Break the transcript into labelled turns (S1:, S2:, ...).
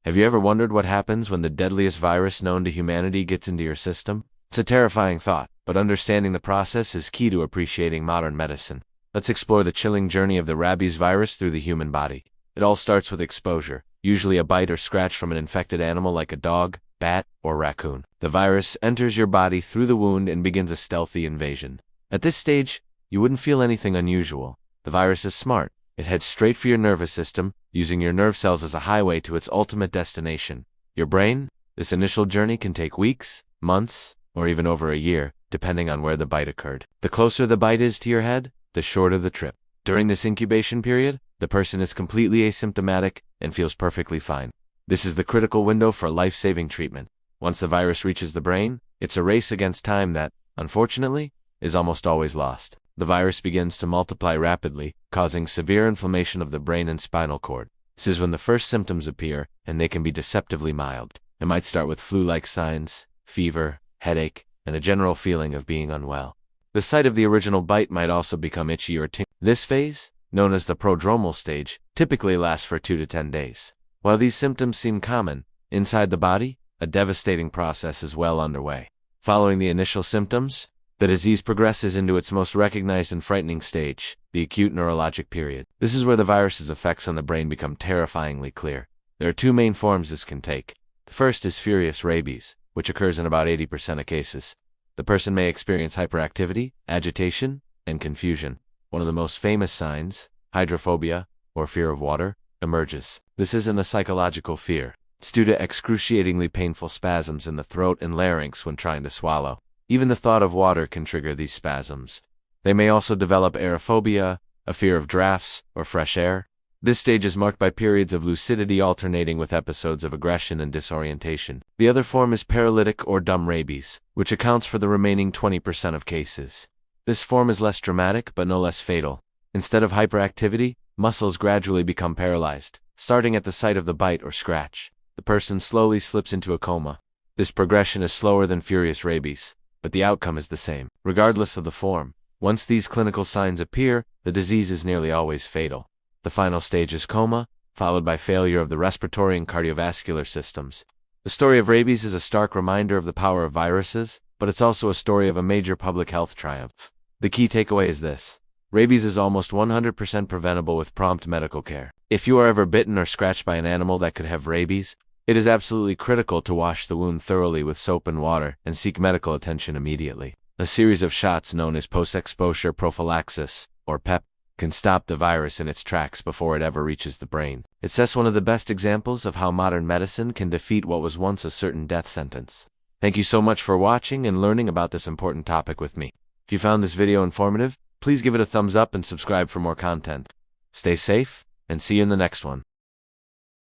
S1: Have you ever wondered what happens when the deadliest virus known to humanity gets into your system? It's a terrifying thought, but understanding the process is key to appreciating modern medicine. Let's explore the chilling journey of the rabies virus through the human body. It all starts with exposure, usually a bite or scratch from an infected animal like a dog, bat, or raccoon. The virus enters your body through the wound and begins a stealthy invasion. At this stage, you wouldn't feel anything unusual. The virus is smart. It heads straight for your nervous system, using your nerve cells as a highway to its ultimate destination, your brain. This initial journey can take weeks, months, or even over a year, depending on where the bite occurred. The closer the bite is to your head, the shorter the trip. During this incubation period, the person is completely asymptomatic and feels perfectly fine. This is the critical window for life-saving treatment. Once the virus reaches the brain, it's a race against time that, unfortunately, is almost always lost. The virus begins to multiply rapidly, causing severe inflammation of the brain and spinal cord. This is when the first symptoms appear, and they can be deceptively mild. It might start with flu-like signs, fever, headache, and a general feeling of being unwell. The site of the original bite might also become itchy or tingling. This phase, known as the prodromal stage, typically lasts for 2 to 10 days. While these symptoms seem common, inside the body, a devastating process is well underway. Following the initial symptoms, the disease progresses into its most recognized and frightening stage, the acute neurologic period. This is where the virus's effects on the brain become terrifyingly clear. There are 2 main forms this can take. The first is furious rabies, which occurs in about 80% of cases. The person may experience hyperactivity, agitation, and confusion. One of the most famous signs, hydrophobia, or fear of water, emerges. This isn't a psychological fear. It's due to excruciatingly painful spasms in the throat and larynx when trying to swallow. Even the thought of water can trigger these spasms. They may also develop aerophobia, a fear of drafts or fresh air. This stage is marked by periods of lucidity alternating with episodes of aggression and disorientation. The other form is paralytic or dumb rabies, which accounts for the remaining 20% of cases. This form is less dramatic but no less fatal. Instead of hyperactivity, muscles gradually become paralyzed, starting at the site of the bite or scratch. The person slowly slips into a coma. This progression is slower than furious rabies, but the outcome is the same. Regardless of the form, once these clinical signs appear, the disease is nearly always fatal. The final stage is coma, followed by failure of the respiratory and cardiovascular systems. The story of rabies is a stark reminder of the power of viruses, but it's also a story of a major public health triumph. The key takeaway is this: rabies is almost 100% preventable with prompt medical care. If you are ever bitten or scratched by an animal that could have rabies, it is absolutely critical to wash the wound thoroughly with soap and water and seek medical attention immediately. A series of shots known as post-exposure prophylaxis, or PEP, can stop the virus in its tracks before it ever reaches the brain. It's just one of the best examples of how modern medicine can defeat what was once a certain death sentence. Thank you so much for watching and learning about this important topic with me. If you found this video informative, please give it a thumbs up and subscribe for more content. Stay safe, and see you in the next one.